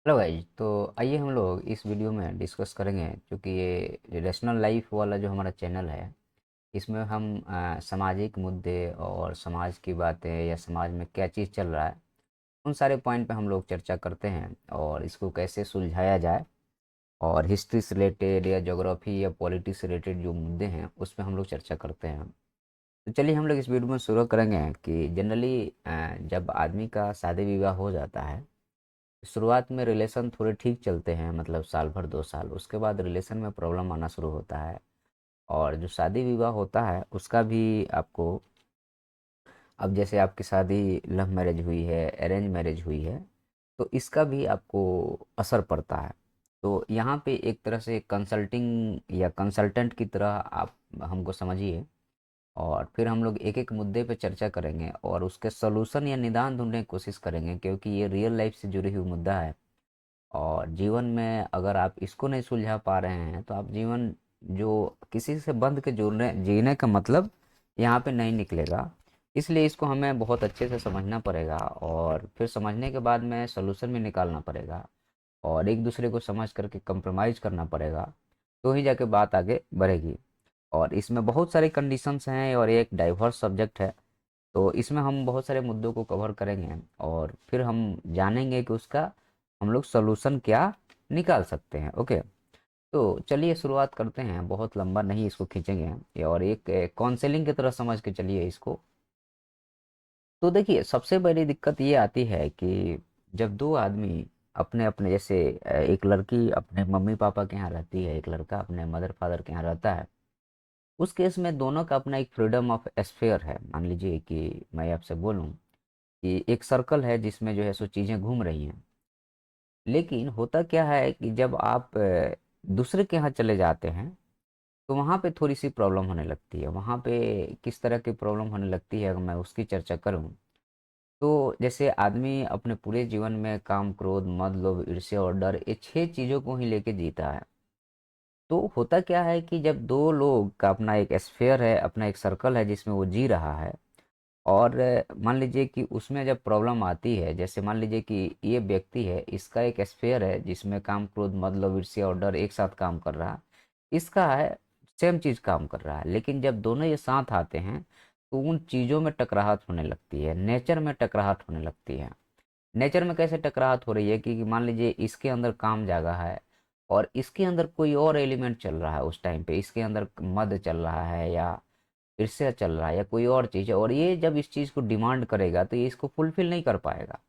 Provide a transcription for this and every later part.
Hello guys. तो आइए हम लोग इस वीडियो में डिस्कस करेंगे, क्योंकि ये रेशनल लाइफ वाला जो हमारा चैनल है, इसमें हम सामाजिक मुद्दे और समाज की बातें या समाज में क्या चीज़ चल रहा है, उन सारे पॉइंट पे हम लोग चर्चा करते हैं और इसको कैसे सुलझाया जाए। और हिस्ट्री से रिलेटेड या ज्योग्राफी या पॉलिटिक्स से रिलेटेड जो मुद्दे हैं उस पर हम लोग चर्चा करते हैं। तो चलिए हम लोग इस वीडियो में शुरू करेंगे कि जनरली जब आदमी का शादी विवाह हो जाता है, शुरुआत में रिलेशन थोड़े ठीक चलते हैं, मतलब साल भर 2 साल, उसके बाद रिलेशन में प्रॉब्लम आना शुरू होता है। और जो शादी विवाह होता है उसका भी आपको, अब जैसे आपकी शादी लव मैरिज हुई है, अरेंज मैरिज हुई है, तो इसका भी आपको असर पड़ता है। तो यहाँ पे एक तरह से कंसल्टिंग या कंसल्टेंट की तरह आप हमको समझिए, और फिर हम लोग एक एक मुद्दे पे चर्चा करेंगे और उसके सलूशन या निदान ढूंढने की कोशिश करेंगे, क्योंकि ये रियल लाइफ से जुड़ी हुई मुद्दा है। और जीवन में अगर आप इसको नहीं सुलझा पा रहे हैं तो आप जीवन जो किसी से बंध के जुड़ने जीने का मतलब यहाँ पे नहीं निकलेगा। इसलिए इसको हमें बहुत अच्छे से समझना पड़ेगा और फिर समझने के बाद में सलूशन भी निकालना पड़ेगा और एक दूसरे को समझ करके कंप्रोमाइज़ करना पड़ेगा, तो ही जाके बात आगे बढ़ेगी। और इसमें बहुत सारे कंडीशंस हैं और ये एक डाइवर्स सब्जेक्ट है। तो इसमें हम बहुत सारे मुद्दों को कवर करेंगे और फिर हम जानेंगे कि उसका हम लोग सॉल्यूशन क्या निकाल सकते हैं। ओके, तो चलिए शुरुआत करते हैं, बहुत लंबा नहीं इसको खींचेंगे और एक काउंसलिंग की तरह समझ के चलिए इसको। तो देखिए, सबसे बड़ी दिक्कत ये आती है कि जब दो आदमी अपने अपने, जैसे एक लड़की अपने मम्मी पापा के यहाँ रहती है, एक लड़का अपने मदर फादर के यहाँ रहता है, उस केस में दोनों का अपना एक फ्रीडम ऑफ स्फेयर है। मान लीजिए कि मैं आपसे बोलूँ कि एक सर्कल है जिसमें जो है सो चीज़ें घूम रही हैं। लेकिन होता क्या है कि जब आप दूसरे के यहाँ चले जाते हैं तो वहाँ पे थोड़ी सी प्रॉब्लम होने लगती है। वहाँ पे किस तरह की प्रॉब्लम होने लगती है, अगर मैं उसकी चर्चा करूँ तो जैसे आदमी अपने पूरे जीवन में काम, क्रोध, मद, लोभ, ईर्ष्या और डर, ये 6 चीज़ों को ही लेके जीता है। तो होता क्या है कि जब दो लोग का अपना एक स्फेयर है, अपना एक सर्कल है जिसमें वो जी रहा है, और मान लीजिए कि उसमें जब प्रॉब्लम आती है, जैसे मान लीजिए कि ये व्यक्ति है, इसका एक स्फेयर है जिसमें काम, क्रोध, मद, लोभ, ईर्ष्या और डर एक साथ काम कर रहा है, इसका है सेम चीज़ काम कर रहा है। लेकिन जब दोनों ये साथ आते हैं तो उन चीज़ों में टकराहट होने लगती है, नेचर में टकराहट होने लगती है। नेचर में कैसे टकराहट हो रही है कि मान लीजिए इसके अंदर काम जागा है और इसके अंदर कोई और एलिमेंट चल रहा है, उस टाइम पे इसके अंदर मद चल रहा है या ईर्ष्या चल रहा है या कोई और चीज़ है, और ये जब इस चीज़ को डिमांड करेगा तो ये इसको फुलफिल नहीं कर पाएगा।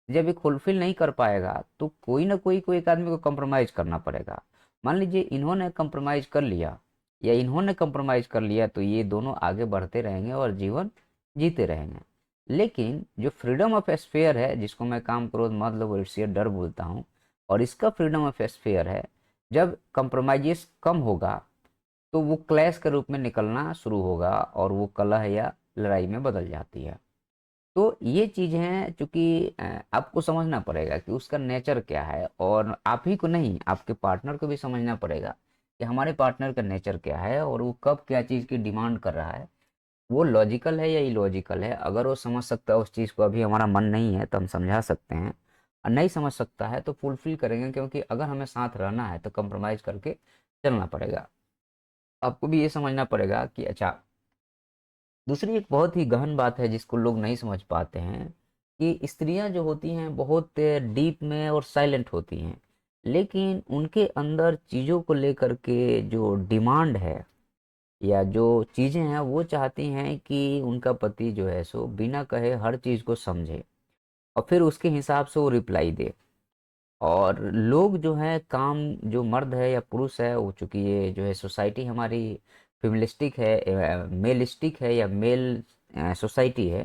जब ये फुलफिल नहीं कर पाएगा तो कोई ना कोई को एक आदमी को कंप्रोमाइज़ करना पड़ेगा। मान लीजिए इन्होंने कंप्रोमाइज़ कर लिया या इन्होंने कंप्रोमाइज़ कर लिया, तो ये दोनों आगे बढ़ते रहेंगे और जीवन जीते रहेंगे। लेकिन जो फ्रीडम ऑफ स्फेयर है, जिसको मैं काम, क्रोध, मद, लोभ, ईर्ष्या, डर बोलता हूँ, और इसका फ्रीडम ऑफ स्फेयर है, जब कंप्रोमाइजेस कम होगा तो वो क्लैश के रूप में निकलना शुरू होगा और वो कलह या लड़ाई में बदल जाती है। तो ये चीज़ है, चूंकि आपको समझना पड़ेगा कि उसका नेचर क्या है, और आप ही को नहीं, आपके पार्टनर को भी समझना पड़ेगा कि हमारे पार्टनर का नेचर क्या है और वो कब क्या चीज़ की डिमांड कर रहा है, वो लॉजिकल है या इलॉजिकल है। अगर वो समझ सकता है उस चीज़ को, अभी हमारा मन नहीं है तो हम समझा सकते हैं, और नहीं समझ सकता है तो फुलफिल करेंगे, क्योंकि अगर हमें साथ रहना है तो कंप्रोमाइज़ करके चलना पड़ेगा। आपको भी ये समझना पड़ेगा कि अच्छा, दूसरी एक बहुत ही गहन बात है जिसको लोग नहीं समझ पाते हैं कि स्त्रियां जो होती हैं बहुत डीप में और साइलेंट होती हैं, लेकिन उनके अंदर चीज़ों को लेकर के जो डिमांड है या जो चीज़ें हैं, वो चाहती हैं कि उनका पति जो है सो बिना कहे हर चीज़ को समझे और फिर उसके हिसाब से वो रिप्लाई दे। और लोग जो हैं काम, जो मर्द है या पुरुष है, वो चूंकि ये जो है सोसाइटी हमारी फेमिनिस्टिक है, मेलिस्टिक है या मेल सोसाइटी है,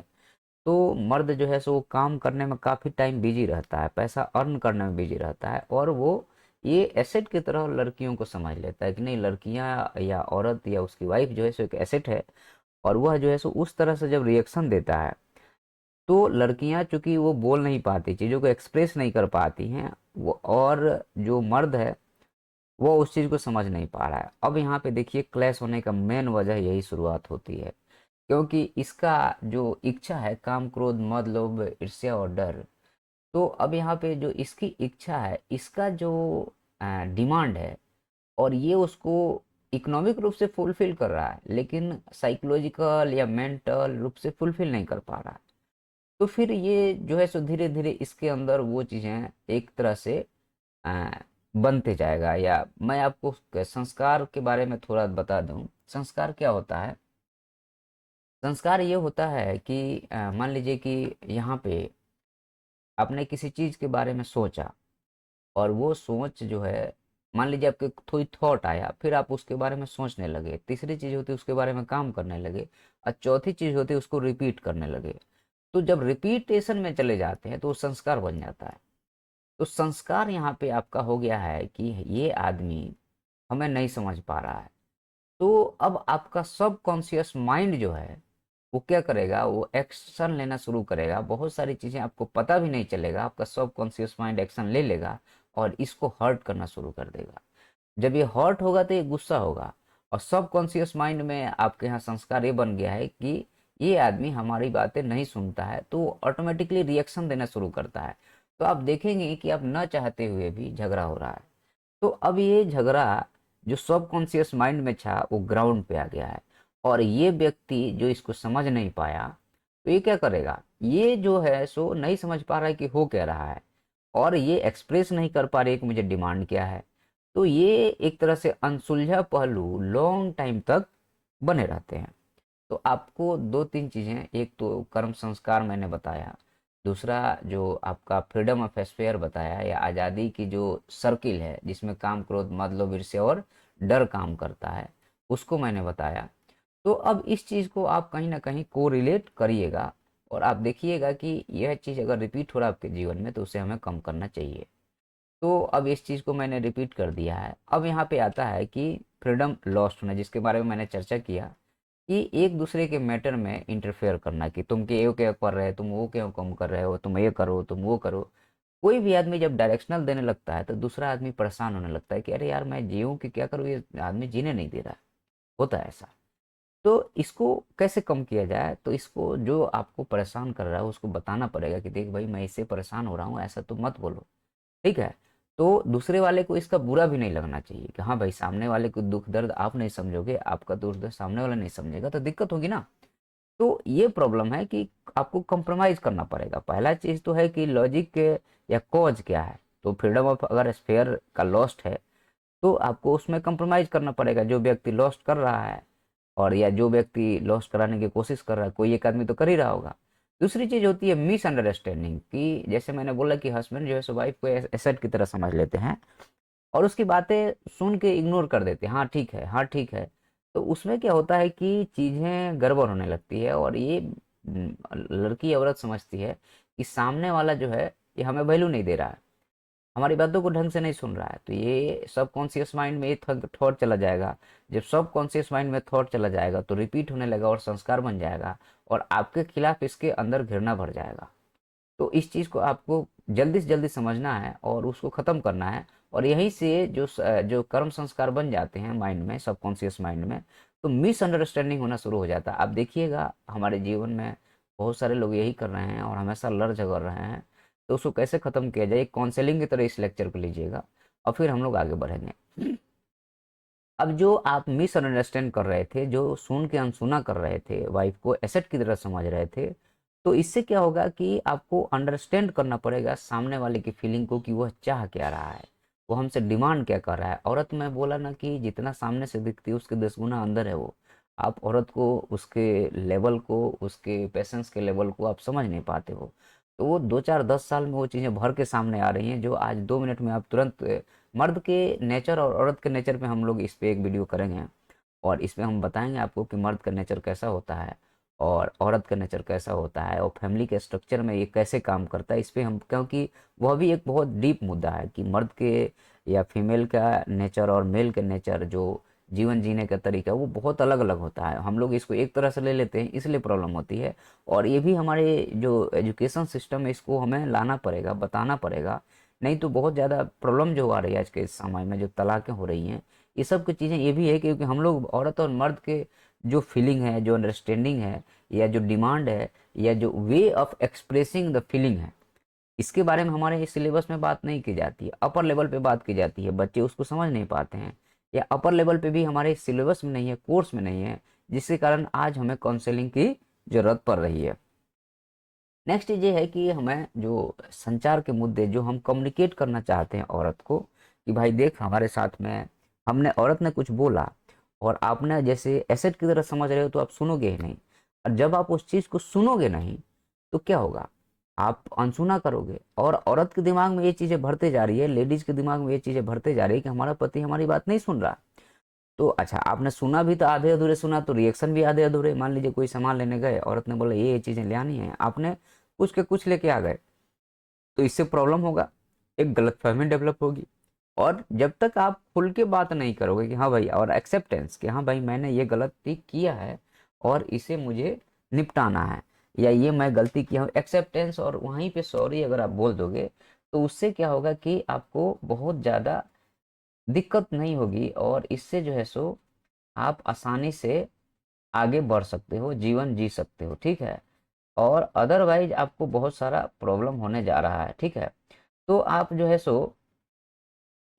तो मर्द जो है सो वो काम करने में काफ़ी टाइम बिजी रहता है, पैसा अर्न करने में बिजी रहता है, और वो ये एसेट की तरह लड़कियों को समझ लेता है कि नहीं, लड़कियां या औरत या उसकी वाइफ जो है सो एक एसेट है। और वह जो है सो उस तरह से जब रिएक्शन देता है तो लड़कियां चूंकि वो बोल नहीं पाती, चीज़ों को एक्सप्रेस नहीं कर पाती हैं, वो, और जो मर्द है वो उस चीज़ को समझ नहीं पा रहा है। अब यहाँ पे देखिए, क्लैश होने का मेन वजह यही शुरुआत होती है, क्योंकि इसका जो इच्छा है काम, क्रोध, मद, लोभ, ईर्ष्या और डर, तो अब यहाँ पे जो इसकी इच्छा है, इसका जो डिमांड है, और ये उसको इकोनॉमिक रूप से फुलफिल कर रहा है, लेकिन साइकोलॉजिकल या मेंटल रूप से फुलफिल नहीं कर पा रहा है। तो फिर ये जो है सो धीरे धीरे इसके अंदर वो चीज़ें एक तरह से अ, बनते जाएगा। या मैं आपको संस्कार के बारे में थोड़ा बता दूं, संस्कार क्या होता है। संस्कार ये होता है कि मान लीजिए कि यहाँ पे आपने किसी चीज़ के बारे में सोचा, और वो सोच जो है, मान लीजिए आपके थोड़ी थॉट आया, फिर आप उसके बारे में सोचने लगे, तीसरी चीज़ होती है उसके बारे में काम करने लगे, और चौथी चीज़ होती है उसको रिपीट करने लगे। तो जब रिपीटेशन में चले जाते हैं तो वो संस्कार बन जाता है। तो संस्कार यहाँ पे आपका हो गया है कि ये आदमी हमें नहीं समझ पा रहा है। तो अब आपका सब कॉन्शियस माइंड जो है वो क्या करेगा, वो एक्शन लेना शुरू करेगा। बहुत सारी चीज़ें आपको पता भी नहीं चलेगा, आपका सब कॉन्शियस माइंड एक्शन ले लेगा और इसको हर्ट करना शुरू कर देगा। जब ये हर्ट होगा तो ये गुस्सा होगा, और सब कॉन्शियस माइंड में आपके यहाँ संस्कार ये बन गया है कि ये आदमी हमारी बातें नहीं सुनता है, तो ऑटोमेटिकली रिएक्शन देना शुरू करता है। तो आप देखेंगे कि आप न चाहते हुए भी झगड़ा हो रहा है। तो अब ये झगड़ा जो सब कॉन्शियस माइंड में था वो ग्राउंड पे आ गया है, और ये व्यक्ति जो इसको समझ नहीं पाया, तो ये क्या करेगा, ये जो है सो नहीं समझ पा रहा है कि हो क्या रहा है, और ये एक्सप्रेस नहीं कर पा रहे कि मुझे डिमांड क्या है। तो ये एक तरह से अनसुलझा पहलू लॉन्ग टाइम तक बने रहते हैं। तो आपको दो तीन चीज़ें, एक तो कर्म संस्कार मैंने बताया, दूसरा जो आपका फ्रीडम ऑफ स्फीयर बताया, या आज़ादी की जो सर्किल है जिसमें काम क्रोध मद लोभ ईर्ष्या और डर काम करता है, उसको मैंने बताया। तो अब इस चीज़ को आप कहीं ना कहीं कोरिलेट करिएगा, और आप देखिएगा कि यह चीज़ अगर रिपीट हो रहा है आपके जीवन में तो उसे हमें कम करना चाहिए। तो अब इस चीज़ को मैंने रिपीट कर दिया है। अब यहाँ पे आता है कि फ्रीडम लॉस्ट होना, जिसके बारे में मैंने चर्चा किया कि एक दूसरे के मैटर में इंटरफेयर करना, कि तुम ये क्यों कर रहे हो, तुम वो क्यों कम कर रहे हो, तुम ये करो तुम वो करो। कोई भी आदमी जब डायरेक्शनल देने लगता है तो दूसरा आदमी परेशान होने लगता है कि अरे यार मैं जीऊँ कि क्या करूँ, ये आदमी जीने नहीं दे रहा है। होता है ऐसा। तो इसको कैसे कम किया जाए, तो इसको जो आपको परेशान कर रहा है उसको बताना पड़ेगा कि देख भाई मैं इससे परेशान हो रहा हूँ, ऐसा तो मत बोलो। ठीक है। तो दूसरे वाले को इसका बुरा भी नहीं लगना चाहिए कि हाँ भाई सामने वाले को दुख दर्द आप नहीं समझोगे, आपका दुख दर्द सामने वाला नहीं समझेगा तो दिक्कत होगी ना। तो ये प्रॉब्लम है कि आपको कंप्रोमाइज करना पड़ेगा। पहला चीज तो है कि लॉजिक के या कॉज क्या है। तो फ्रीडम ऑफ अगर स्फेयर का लॉस्ट है तो आपको उसमें कंप्रोमाइज करना पड़ेगा। जो व्यक्ति लॉस्ट कर रहा है, और या जो व्यक्ति लॉस्ट कराने की कोशिश कर रहा है, कोई एक आदमी तो कर ही रहा होगा। दूसरी चीज होती है मिसअंडरस्टैंडिंग, कि जैसे मैंने बोला कि हस्बैंड जो है सो वाइफ को एसेट की तरह समझ लेते हैं, और उसकी बातें सुन के इग्नोर कर देते हैं, हाँ ठीक है हाँ ठीक है। तो उसमें क्या होता है कि चीज़ें गड़बड़ होने लगती है, और ये लड़की औरत समझती है कि सामने वाला जो है ये हमें वैल्यू नहीं दे रहा है, हमारी बातों को ढंग से नहीं सुन रहा है। तो ये सब कॉन्शियस माइंड में ये थॉट चला जाएगा। जब सब कॉन्शियस माइंड में थॉट चला जाएगा तो रिपीट होने लगेगा और संस्कार बन जाएगा, और आपके खिलाफ इसके अंदर घृणा भर जाएगा। तो इस चीज़ को आपको जल्दी से जल्दी समझना है और उसको ख़त्म करना है। और यहीं से जो कर्म संस्कार बन जाते हैं माइंड में, सबकॉन्शियस माइंड में, तो मिसअंडरस्टैंडिंग होना शुरू हो जाता है। आप देखिएगा हमारे जीवन में बहुत सारे लोग यही कर रहे हैं और हमेशा लड़ झगड़ रहे हैं। तो उसको कैसे ख़त्म किया जाए, एक काउंसलिंग की तरह इस लेक्चर को लीजिएगा और फिर हम लोग आगे बढ़ेंगे। अब जो आप मिसअंडरस्टैंड कर रहे थे, जो सुन के अनसुना कर रहे थे, वाइफ को एसेट की तरह समझ रहे थे, तो इससे क्या होगा कि आपको अंडरस्टैंड करना पड़ेगा सामने वाले की फीलिंग को, कि वह चाह क्या रहा है, वो हमसे डिमांड क्या कर रहा है। औरत में बोला ना कि जितना सामने से दिखती है उसके 10 गुना अंदर है वो। आप औरत को, उसके लेवल को, उसके पेशेंस के लेवल को आप समझ नहीं पाते हो। तो वो 2 4 10 साल में वो चीज़ें भर के सामने आ रही हैं, जो आज 2 मिनट में आप तुरंत मर्द के नेचर और औरत के नेचर पे हम लोग इस पे एक वीडियो करेंगे, और इसमें हम बताएंगे आपको कि मर्द का नेचर कैसा होता है और औरत का नेचर कैसा होता है, और फैमिली के स्ट्रक्चर में ये कैसे काम करता है इस पे हम, क्योंकि वह भी एक बहुत डीप मुद्दा है कि मर्द के या फीमेल का नेचर और मेल के नेचर, जो जीवन जीने का तरीका, वो बहुत अलग अलग होता है। हम लोग इसको एक तरह से ले लेते हैं, इसलिए प्रॉब्लम होती है। और ये भी हमारे जो एजुकेशन सिस्टम है इसको हमें लाना पड़ेगा, बताना पड़ेगा। नहीं तो बहुत ज़्यादा प्रॉब्लम जो आ रही है आज के समय में, जो तलाक़ें हो रही हैं, ये सब की चीज़ें ये भी है क्योंकि हम लोग औरत और मर्द के जो फीलिंग है, जो अंडरस्टैंडिंग है, या जो डिमांड है, या जो way of expressing the feeling है, इसके बारे में हमारे इस सिलेबस में बात नहीं की जाती है, अपर लेवल पे बात की जाती है, बच्चे उसको समझ नहीं पाते हैं, या अपर लेवल पे भी हमारे सिलेबस में नहीं है, कोर्स में नहीं है, जिसके कारण आज हमें काउंसलिंग की ज़रूरत पड़ रही है। नेक्स्ट ये है कि हमें जो संचार के मुद्दे जो हम कम्युनिकेट करना चाहते हैं औरत को, कि भाई देख हमारे साथ में हमने औरत ने कुछ बोला और आपने जैसे एसेट की तरह समझ रहे हो तो आप सुनोगे ही नहीं, और जब आप उस चीज़ को सुनोगे नहीं तो क्या होगा, आप अनसुना करोगे, और औरत के दिमाग में ये चीज़ें भरते जा रही है, लेडीज के दिमाग में ये चीज़ें भरते जा रही है कि हमारा पति हमारी बात नहीं सुन रहा। तो अच्छा, आपने सुना भी तो आधे अधूरे सुना, तो रिएक्शन भी आधे अधूरे। मान लीजिए कोई सामान लेने गए, औरत ने बोला ये चीज़ें ले आनी है, आपने कुछ के कुछ लेके आ गए, तो इससे प्रॉब्लम होगा, एक गलतफहमी डेवलप होगी। और जब तक आप खुल के बात नहीं करोगे कि हाँ भाई, और एक्सेप्टेंस कि हाँ भाई मैंने ये गलती किया है और इसे मुझे निपटाना है, या ये मैं गलती किया हूँ, एक्सेप्टेंस और वहीं पे सॉरी अगर आप बोल दोगे, तो उससे क्या होगा कि आपको बहुत ज़्यादा दिक्कत नहीं होगी, और इससे जो है सो आप आसानी से आगे बढ़ सकते हो, जीवन जी सकते हो, ठीक है। और अदरवाइज आपको बहुत सारा प्रॉब्लम होने जा रहा है, ठीक है। तो आप जो है सो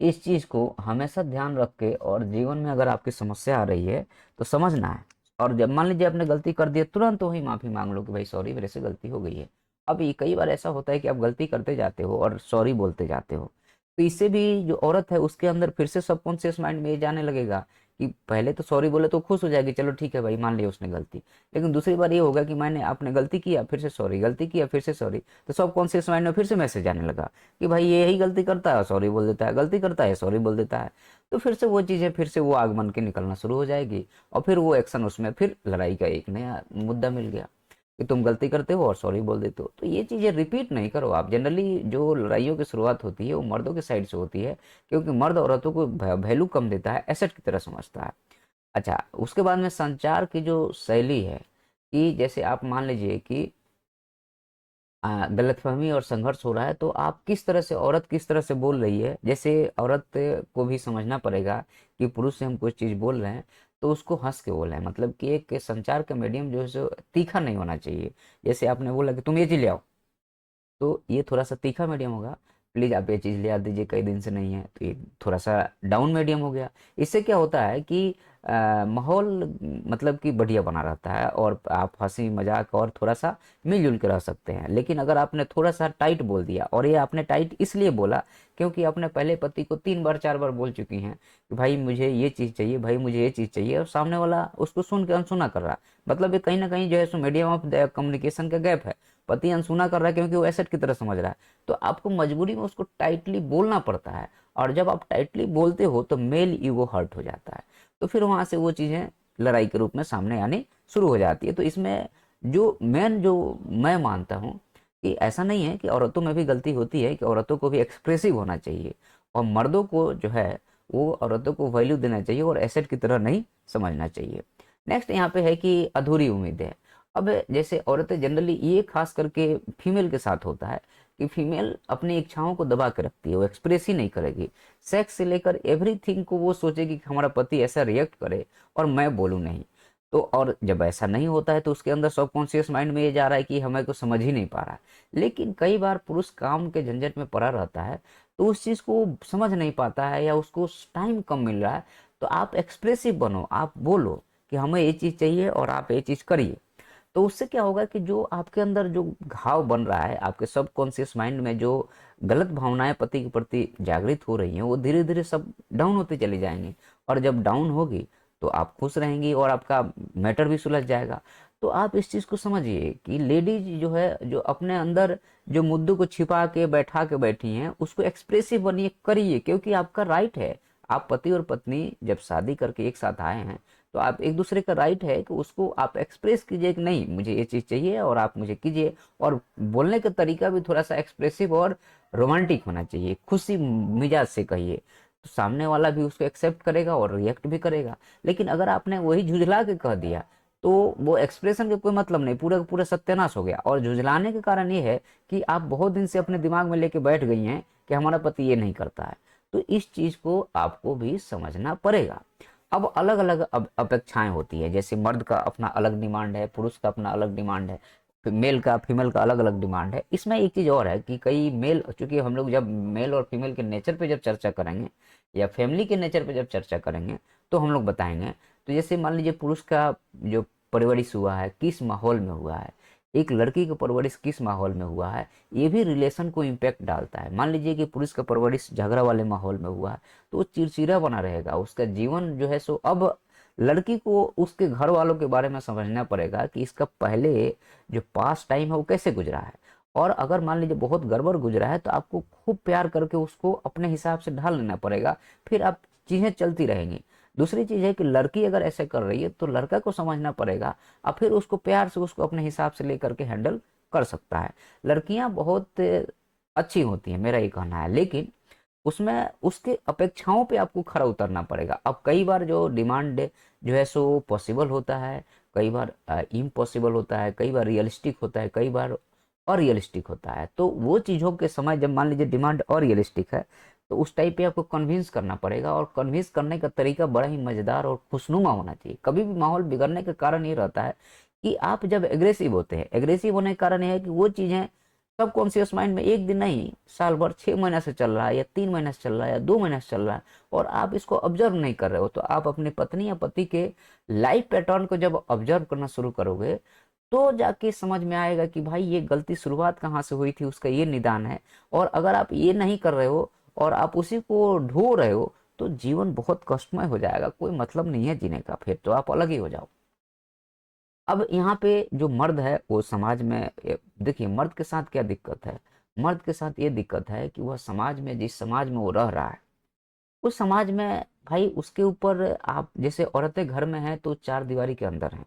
इस चीज़ को हमेशा ध्यान रख के, और जीवन में अगर आपकी समस्या आ रही है तो समझना है, और जब मान लीजिए आपने गलती कर दी है, तुरंत वही माफ़ी मांग लो कि भाई सॉरी मेरे से गलती हो गई है। अब ये कई बार ऐसा होता है कि आप गलती करते जाते हो और सॉरी बोलते जाते हो, तो इससे भी जो औरत है उसके अंदर फिर से सबकॉन्शियस माइंड में ये जाने लगेगा कि पहले तो सॉरी बोले तो खुश हो जाएगी, चलो ठीक है भाई मान लिया उसने गलती, लेकिन दूसरी बार ये होगा कि मैंने आपने गलती किया फिर से सॉरी, गलती किया फिर से सॉरी, तो सबकॉन्शियस माइंड में फिर से मैसेज आने लगा कि भाई ये यही गलती करता है, सॉरी बोल देता है, गलती करता है सॉरी बोल देता है। तो फिर से वो चीज़ें फिर से वो आग बन के निकलना शुरू हो जाएगी, और फिर वो एक्शन, उसमें फिर लड़ाई का एक नया मुद्दा मिल गया कि तुम गलती करते हो और सॉरी बोल देते हो। तो ये चीज़ें रिपीट नहीं करो आप। जनरली जो लड़ाइयों की शुरुआत होती है वो मर्दों के साइड से होती है, क्योंकि मर्द औरतों को वैल्यू कम देता है, एसेट की तरह समझता है। अच्छा, उसके बाद में संचार की जो शैली है, कि जैसे आप मान लीजिए कि गलतफहमी और संघर्ष हो रहा है, तो आप किस तरह से, औरत किस तरह से बोल रही है, जैसे औरत को भी समझना पड़ेगा कि पुरुष से हम कुछ चीज़ बोल रहे हैं तो उसको हंस के बोल रहे हैं, मतलब कि एक संचार का मीडियम जो है सो तीखा नहीं होना चाहिए। जैसे आपने बोला कि तुम ये चीज़ ले आओ, तो ये थोड़ा सा तीखा मीडियम होगा, प्लीज़ आप ये चीज़ ले आ दीजिए कई दिन से नहीं है, तो ये थोड़ा सा डाउन मीडियम हो गया। इससे क्या होता है कि माहौल मतलब कि बढ़िया बना रहता है, और आप हंसी मजाक और थोड़ा सा मिलजुल के रह सकते हैं। लेकिन अगर आपने थोड़ा सा टाइट बोल दिया, और ये आपने टाइट इसलिए बोला क्योंकि अपने पहले पति को 3 बार 4 बार बोल चुकी हैं कि भाई मुझे ये चीज़ चाहिए, भाई मुझे ये चीज़ चाहिए, और सामने वाला उसको सुन के अनसुना कर रहा, मतलब ये कहीं ना कहीं जो है सो मीडियम ऑफ कम्युनिकेशन का गैप है। पति अनसुना कर रहा है क्योंकि वो एसेट की तरह समझ रहा है, तो आपको मजबूरी में उसको टाइटली बोलना पड़ता है, और जब आप टाइटली बोलते हो तो मेल ईगो हर्ट हो जाता है, तो फिर वहां से वो चीज़ें लड़ाई के रूप में सामने आनी शुरू हो जाती है। तो इसमें जो मेन जो मैं मानता हूँ कि ऐसा नहीं है कि औरतों में भी गलती होती है, कि औरतों को भी एक्सप्रेसिव होना चाहिए, और मर्दों को जो है वो औरतों को वैल्यू देना चाहिए और एसेट की तरह नहीं समझना चाहिए। नेक्स्ट यहाँ पे है कि अधूरी उम्मीदें। अब जैसे औरतें जनरली, ये खास करके फीमेल के साथ होता है कि फीमेल अपनी इच्छाओं को दबा के रखती है, वो एक्सप्रेस ही नहीं करेगी। सेक्स से लेकर एवरीथिंग को वो सोचेगी कि हमारा पति ऐसा रिएक्ट करे और मैं बोलूँ नहीं। तो और जब ऐसा नहीं होता है तो उसके अंदर सबकॉन्शियस माइंड में ये जा रहा है कि हमें को समझ ही नहीं पा रहा है। लेकिन कई बार पुरुष काम के झंझट में पड़ा रहता है, तो उस चीज़ को समझ नहीं पाता है, या उसको टाइम कम मिल रहा है। तो आप एक्सप्रेसिव बनो, आप बोलो कि हमें ये चीज़ चाहिए और आप ये चीज़ करिए। तो उससे क्या होगा कि जो आपके अंदर जो घाव बन रहा है, आपके सबकॉन्शियस माइंड में जो गलत भावनाएं पति के प्रति जागृत हो रही हैं, वो धीरे धीरे सब डाउन होते चली जाएंगी, और जब डाउन होगी तो आप खुश रहेंगी और आपका मैटर भी सुलझ जाएगा। तो आप इस चीज़ को समझिए कि लेडीज जो है, जो अपने अंदर जो मुद्दों को छिपा के बैठा के बैठी हैं, उसको एक्सप्रेसिव बनिए, करिए, क्योंकि आपका राइट है। आप पति और पत्नी जब शादी करके एक साथ आए हैं, तो आप एक दूसरे का राइट है कि उसको आप एक्सप्रेस कीजिए कि नहीं मुझे ये चीज़ चाहिए और आप मुझे कीजिए। और बोलने का तरीका भी थोड़ा सा एक्सप्रेसिव और रोमांटिक होना चाहिए, खुशी मिजाज से कहिए, तो सामने वाला भी उसको एक्सेप्ट करेगा और रिएक्ट भी करेगा। लेकिन अगर आपने वही झुझला के कह दिया, तो वो एक्सप्रेशन का कोई मतलब नहीं, पूरा का पूरा सत्यानाश हो गया। और झुझलाने के कारण ये है कि आप बहुत दिन से अपने दिमाग में लेके बैठ गई हैं कि हमारा पति ये नहीं करता है। तो इस चीज़ को आपको भी समझना पड़ेगा। अब अलग अलग अपेक्षाएं होती है, जैसे मर्द का अपना अलग डिमांड है, पुरुष का अपना अलग डिमांड है। मेल का फीमेल का अलग अलग डिमांड है। इसमें एक चीज़ और है कि कई मेल, चूंकि हम लोग जब मेल और फीमेल के नेचर पे जब चर्चा करेंगे या फैमिली के नेचर पे जब चर्चा करेंगे तो हम लोग बताएंगे। तो जैसे मान लीजिए पुरुष का जो परवरिश हुआ है किस माहौल में हुआ है, एक लड़की का परवरिश किस माहौल में हुआ है, ये भी रिलेशन को इम्पैक्ट डालता है। मान लीजिए कि पुरुष का परवरिश झगड़ा वाले माहौल में हुआ है तो वो चिड़चिड़ा बना रहेगा, उसका जीवन जो है सो। अब लड़की को उसके घर वालों के बारे में समझना पड़ेगा कि इसका पहले जो पास टाइम है वो कैसे गुजरा है। और अगर मान लीजिए बहुत गड़बड़ गुजरा है तो आपको खूब प्यार करके उसको अपने हिसाब से ढाल लेना पड़ेगा, फिर आप चीज़ें चलती रहेंगी। दूसरी चीज़ है कि लड़की अगर ऐसे कर रही है तो लड़का को समझना पड़ेगा और फिर उसको प्यार से उसको अपने हिसाब से लेकर के हैंडल कर सकता है। लड़कियां बहुत अच्छी होती हैं मेरा ये कहना है, लेकिन उसमें उसके अपेक्षाओं पे आपको खरा उतरना पड़ेगा। अब कई बार जो डिमांड जो है सो पॉसिबल होता है, कई बार इम्पॉसिबल होता है, कई बार रियलिस्टिक होता है, कई बार अरियलिस्टिक होता है। तो वो चीज़ों के समय जब मान लीजिए डिमांड अरियलिस्टिक है तो उस टाइप पे आपको कन्विंस करना पड़ेगा, और कन्विंस करने का तरीका बड़ा ही मज़ेदार और खुशनुमा होना चाहिए। कभी भी माहौल बिगड़ने का कारण ये रहता है कि आप जब एग्रेसिव होते हैं, एग्रेसिव होने का कारण यह है कि वो चीज़ें सबकॉन्शियस माइंड में एक दिन नहीं, साल भर 6 महीना से चल रहा है या 3 महीना से चल रहा है या 2 महीना से चल रहा है, और आप इसको ऑब्जर्व नहीं कर रहे हो। तो आप अपनी पत्नी या पति के लाइफ पैटर्न को जब ऑब्जर्व करना शुरू करोगे तो जाके समझ में आएगा कि भाई ये गलती शुरुआत कहाँ से हुई थी, उसका ये निदान है। और अगर आप ये नहीं कर रहे हो और आप उसी को ढो रहे हो तो जीवन बहुत कष्टमय हो जाएगा, कोई मतलब नहीं है जीने का, फिर तो आप अलग ही हो जाओ। अब यहाँ पे जो मर्द है वो समाज में देखिए मर्द के साथ क्या दिक्कत है। मर्द के साथ ये दिक्कत है कि वह समाज में, जिस समाज में वो रह रहा है उस समाज में भाई उसके ऊपर, आप जैसे औरतें घर में हैं तो चार दीवारी के अंदर हैं।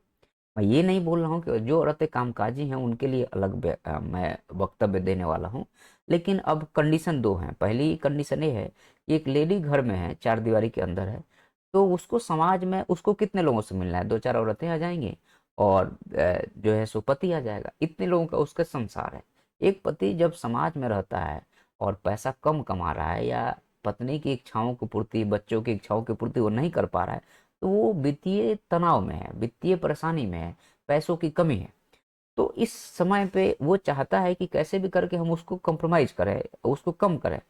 मैं ये नहीं बोल रहा हूँ कि जो औरतें कामकाजी हैं उनके लिए अलग मैं वक्तव्य देने वाला हूँ। लेकिन अब कंडीशन दो हैं। पहली कंडीशन ये है कि एक लेडी घर में है, चार दीवारी के अंदर है, तो उसको समाज में उसको कितने लोगों से मिलना है, दो चार औरतें आ जाएंगी और जो है सो पति आ जाएगा, इतने लोगों का उसका संसार है। एक पति जब समाज में रहता है और पैसा कम कमा रहा है या पत्नी की इच्छाओं की पूर्ति, बच्चों की इच्छाओं की पूर्ति वो नहीं कर पा रहा है, तो वो वित्तीय तनाव में है, वित्तीय परेशानी में है, पैसों की कमी है। तो इस समय पे वो चाहता है कि कैसे भी करके हम उसको कंप्रोमाइज करें, उसको कम करें।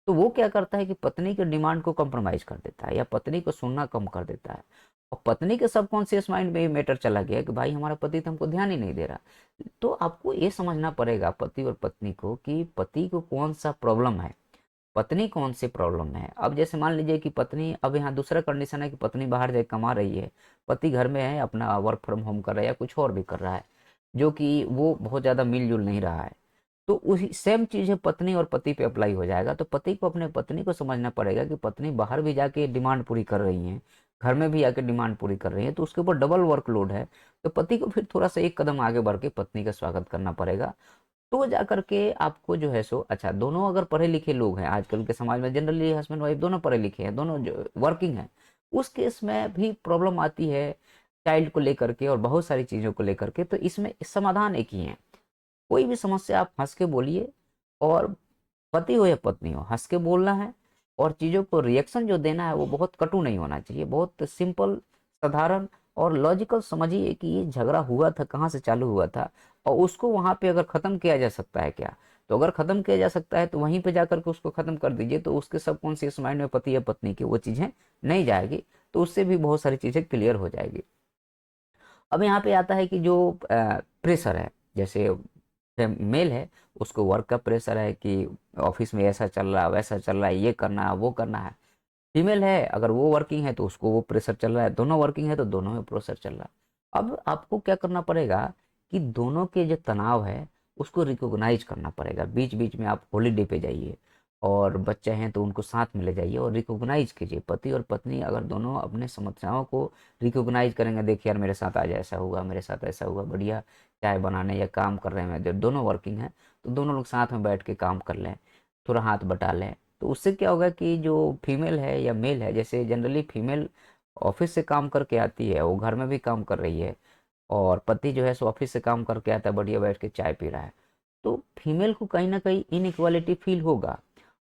तो वो क्या करता है कि पत्नी के डिमांड को कंप्रोमाइज कर देता है या पत्नी को सुनना कम कर देता है। और पत्नी के सबकॉन्शियस माइंड में ये मैटर चला गया कि भाई हमारा पति तो हमको ध्यान ही नहीं दे रहा। तो आपको ये समझना पड़ेगा पति और पत्नी को कि पति को कौन सा प्रॉब्लम है, पत्नी कौन सी प्रॉब्लम है। अब जैसे मान लीजिए कि पत्नी, अब यहाँ दूसरा कंडीशन है कि पत्नी बाहर जाके कमा रही है, पति घर में है, अपना वर्क फ्रॉम होम कर रहा है या कुछ और भी कर रहा है, जो कि वो बहुत ज़्यादा मिलजुल नहीं रहा है। तो उसी सेम चीज़ है पत्नी और पति पे अप्लाई हो जाएगा। तो पति को अपने पत्नी को समझना पड़ेगा कि पत्नी बाहर भी जाके डिमांड पूरी कर रही है, घर में भी आके डिमांड पूरी कर रही है, तो उसके ऊपर डबल वर्कलोड है। तो पति को फिर थोड़ा सा एक कदम आगे बढ़ के पत्नी का स्वागत करना पड़ेगा। तो जा करके आपको जो है सो, अच्छा दोनों अगर पढ़े लिखे लोग हैं, आजकल के समाज में जनरली हस्बैंड वाइफ दोनों पढ़े लिखे हैं, दोनों जो वर्किंग हैं, उस केस में भी प्रॉब्लम आती है चाइल्ड को लेकर के और बहुत सारी चीज़ों को लेकर के। तो इसमें समाधान एक ही है, कोई भी समस्या आप हंस के बोलिए, और पति हो या पत्नी हो हंस के बोलना है। और चीज़ों को रिएक्शन जो देना है वो बहुत कटु नहीं होना चाहिए, बहुत सिंपल, साधारण और लॉजिकल समझिए कि ये झगड़ा हुआ था, कहाँ से चालू हुआ था, और उसको वहाँ पे अगर ख़त्म किया जा सकता है क्या, तो अगर ख़त्म किया जा सकता है तो वहीं पे जाकर के उसको ख़त्म कर दीजिए। तो उसके सबकॉन्शियस माइंड में पति या पत्नी की वो चीज़ें नहीं जाएगी, तो उससे भी बहुत सारी चीज़ें क्लियर हो जाएगी। अब यहाँ पे आता है कि जो प्रेशर है, जैसे मेल है उसको वर्क का प्रेशर है कि ऑफिस में ऐसा चल रहा है, वैसा चल रहा है, ये करना है, वो करना है। फीमेल है अगर वो वर्किंग है तो उसको वो प्रेशर चल रहा है, दोनों वर्किंग है तो दोनों में प्रेशर चल रहा है। अब आपको क्या करना पड़ेगा कि दोनों के जो तनाव है उसको रिकॉग्नाइज करना पड़ेगा। बीच बीच में आप हॉलीडे पे जाइए, और बच्चे हैं तो उनको साथ में ले जाइए और रिकॉग्नाइज कीजिए। पति और पत्नी अगर दोनों अपने समस्याओं को रिकॉग्नाइज करेंगे, देखिए यार मेरे साथ आज ऐसा हुआ, मेरे साथ ऐसा हुआ, बढ़िया चाय बनाने या काम कर रहे हैं, जब दोनों वर्किंग हैं तो दोनों लोग साथ में बैठ के काम कर लें, थोड़ा हाथ बटा लें। तो उससे क्या होगा कि जो फीमेल है या मेल है, जैसे जनरली फीमेल ऑफिस से काम करके आती है, वो घर में भी काम कर रही है, और पति जो है सो ऑफिस से काम करके आता है, बढ़िया बैठ के चाय पी रहा है, तो फीमेल को कहीं ना कहीं इनइक्वालिटी फील होगा,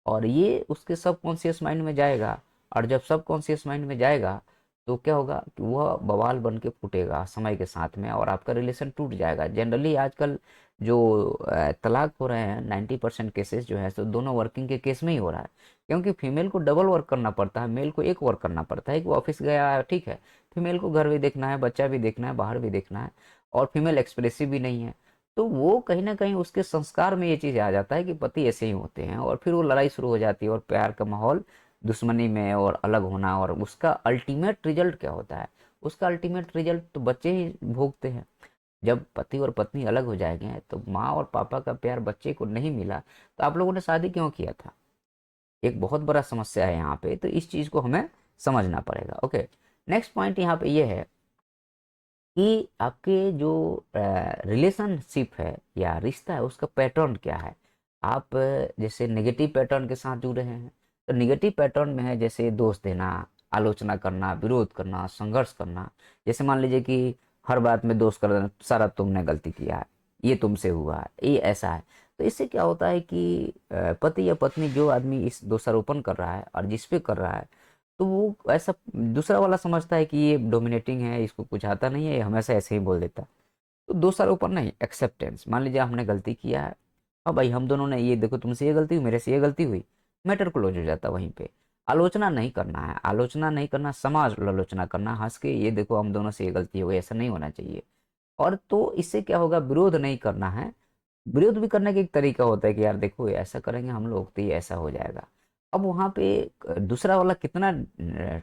और ये उसके सबकॉन्शियस माइंड में जाएगा। और जब सबकॉन्शियस माइंड में जाएगा तो क्या होगा कि वह बवाल बन के फूटेगा समय के साथ में और आपका रिलेशन टूट जाएगा। जनरली आजकल जो तलाक हो रहे हैं 90% केसेस जो है तो दोनों वर्किंग के केस में ही हो रहा है, क्योंकि फीमेल को डबल वर्क करना पड़ता है, मेल को एक वर्क करना पड़ता है। कि वो ऑफिस गया है ठीक है, फीमेल को घर भी देखना है, बच्चा भी देखना है, बाहर भी देखना है, और फीमेल एक्सप्रेसिव भी नहीं है। तो वो कहीं ना कहीं उसके संस्कार में ये चीज़ आ जाता है कि पति ऐसे ही होते हैं, और फिर वो लड़ाई शुरू हो जाती है और प्यार का माहौल दुश्मनी में और अलग होना। और उसका अल्टीमेट रिजल्ट क्या होता है? उसका अल्टीमेट रिजल्ट तो बच्चे ही भोगते हैं। जब पति और पत्नी अलग हो जाएंगे तो माँ और पापा का प्यार बच्चे को नहीं मिला तो आप लोगों ने शादी क्यों किया था? एक बहुत बड़ा समस्या है यहाँ पे, तो इस चीज़ को हमें समझना पड़ेगा। ओके, नेक्स्ट पॉइंट यहाँ पे ये है कि आपके जो रिलेशनशिप है या रिश्ता है उसका पैटर्न क्या है। आप जैसे नेगेटिव पैटर्न के साथ जुड़ रहे हैं तो नेगेटिव पैटर्न में है जैसे दोष देना, आलोचना करना, विरोध करना, संघर्ष करना। जैसे मान लीजिए कि हर बात में दोष कर देना, सारा तुमने गलती किया है, ये तुमसे हुआ है, ये ऐसा है। तो इससे क्या होता है कि पति या पत्नी जो आदमी इस दोषारोपण कर रहा है और जिस पे कर रहा है तो वो ऐसा दूसरा वाला समझता है कि ये डोमिनेटिंग है, इसको कुछ आता नहीं है, ये हमेशा ऐसे ही बोल देता है। तो दोषारोपण नहीं, एक्सेप्टेंस। मान लीजिए हमने गलती किया है, हाँ भाई हम दोनों ने, ये देखो तुमसे ये गलती हुई, मेरे से ये गलती हुई, मैटर क्लोज हो जाता है वहीं पे। आलोचना नहीं करना है, आलोचना नहीं करना, समाज आलोचना करना, हंस के ये देखो हम दोनों से ये गलती हो गई, ऐसा नहीं होना चाहिए। और तो इससे क्या होगा, विरोध नहीं करना है। विरोध भी करने का एक तरीका होता है कि यार देखो ये ऐसा करेंगे हम लोग तो ये ऐसा हो जाएगा। अब वहाँ पे दूसरा वाला कितना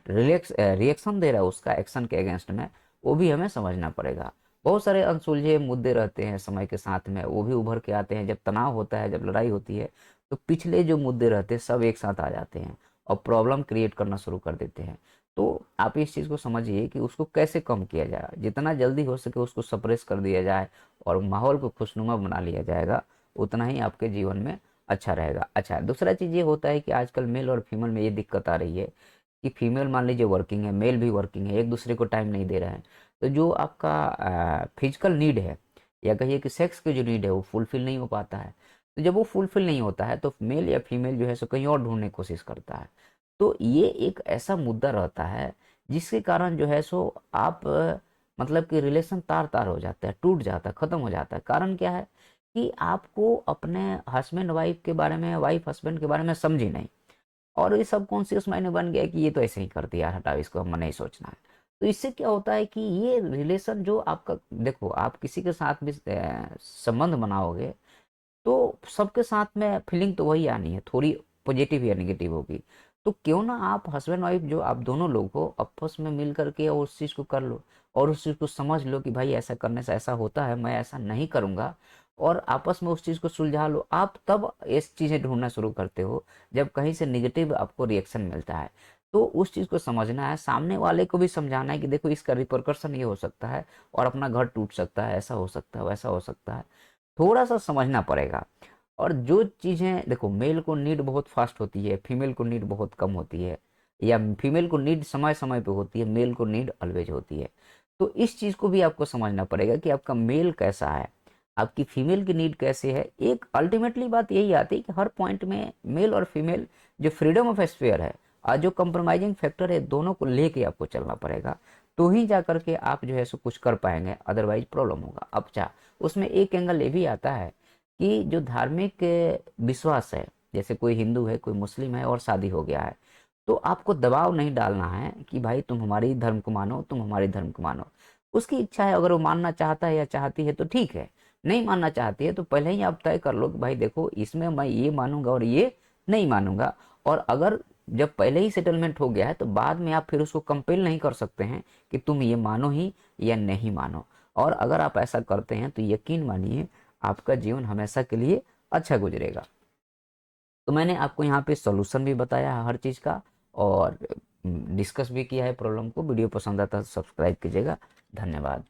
रिएक्शन दे रहा है उसका एक्शन के अगेंस्ट में, वो भी हमें समझना पड़ेगा। बहुत सारे अनसुलझे मुद्दे रहते हैं समय के साथ में, वो भी उभर के आते हैं। जब तनाव होता है, जब लड़ाई होती है, तो पिछले जो मुद्दे रहते हैं सब एक साथ आ जाते हैं और प्रॉब्लम क्रिएट करना शुरू कर देते हैं। तो आप इस चीज़ को समझिए कि उसको कैसे कम किया जाए, जितना जल्दी हो सके उसको सप्रेस कर दिया जाए और माहौल को खुशनुमा बना लिया जाएगा, उतना ही आपके जीवन में अच्छा रहेगा। अच्छा, दूसरा चीज़ ये होता है कि आजकल मेल और फीमेल में ये दिक्कत आ रही है कि फीमेल मान लीजिए वर्किंग है, मेल भी वर्किंग है, एक दूसरे को टाइम नहीं दे रहे हैं। तो जो आपका फिजिकल नीड है या कहिए कि सेक्स की जो नीड है वो फुलफिल नहीं हो पाता है। तो जब वो फुलफिल नहीं होता है तो मेल या फीमेल जो है सो कहीं और ढूंढने की कोशिश करता है। तो ये एक ऐसा मुद्दा रहता है जिसके कारण जो है सो आप मतलब कि रिलेशन तार तार हो जाता है, टूट जाता है, खत्म हो जाता है। कारण क्या है कि आपको अपने हस्बैंड वाइफ के बारे में, वाइफ हस्बैंड के बारे में समझी नहीं, और ये सब कॉन्शियस माइंड बन गया कि ये तो ऐसे ही कर दिया, हटाओ इसको, हम नहीं सोचना है। तो इससे क्या होता है कि ये रिलेशन जो आपका, देखो आप किसी के साथ भी संबंध बनाओगे तो सबके साथ में फीलिंग तो वही आनी है, थोड़ी पॉजिटिव या नेगेटिव होगी। तो क्यों ना आप हस्बैंड वाइफ जो आप दोनों लोग हो आपस में मिल करके और उस चीज़ को कर लो और उस चीज़ को समझ लो कि भाई ऐसा करने से ऐसा होता है, मैं ऐसा नहीं करूँगा, और आपस में उस चीज़ को सुलझा लो। आप तब इस चीज़ें ढूंढना शुरू करते हो जब कहीं से निगेटिव आपको रिएक्शन मिलता है। तो उस चीज़ को समझना है, सामने वाले को भी समझाना है कि देखो इसका रिपरकशन ये हो सकता है और अपना घर टूट सकता है, ऐसा हो सकता है, वैसा हो सकता है। थोड़ा सा समझना पड़ेगा। और जो चीज़ें देखो, मेल को नीड बहुत फास्ट होती है, फीमेल को नीड बहुत कम होती है, या फीमेल को नीड समय समय पे होती है, मेल को नीड ऑलवेज होती है। तो इस चीज़ को भी आपको समझना पड़ेगा कि आपका मेल कैसा है, आपकी फीमेल की नीड कैसे है। एक अल्टीमेटली बात यही आती है कि हर पॉइंट में मेल और फीमेल जो फ्रीडम ऑफ स्फेयर है और जो कंप्रोमाइजिंग फैक्टर है, दोनों को लेके आपको चलना पड़ेगा। तो ही जा करके आप जो है सो कुछ कर पाएंगे, अदरवाइज प्रॉब्लम होगा। अब चाह उसमें एक एंगल ये भी आता है कि जो धार्मिक विश्वास है, जैसे कोई हिंदू है, कोई मुस्लिम है और शादी हो गया है, तो आपको दबाव नहीं डालना है कि भाई तुम हमारी धर्म को मानो, तुम हमारी धर्म को मानो। उसकी इच्छा है, अगर वो मानना चाहता है या चाहती है तो ठीक है, नहीं मानना चाहती है तो पहले ही आप तय कर लो कि भाई देखो इसमें मैं ये मानूंगा और ये नहीं मानूंगा। और अगर जब पहले ही सेटलमेंट हो गया है तो बाद में आप फिर उसको कंपेल नहीं कर सकते हैं कि तुम ये मानो ही या नहीं मानो। और अगर आप ऐसा करते हैं तो यकीन मानिए आपका जीवन हमेशा के लिए अच्छा गुजरेगा। तो मैंने आपको यहाँ पे सॉल्यूशन भी बताया है हर चीज़ का, और डिस्कस भी किया है प्रॉब्लम को। वीडियो पसंद आता है तो सब्सक्राइब कीजिएगा। धन्यवाद।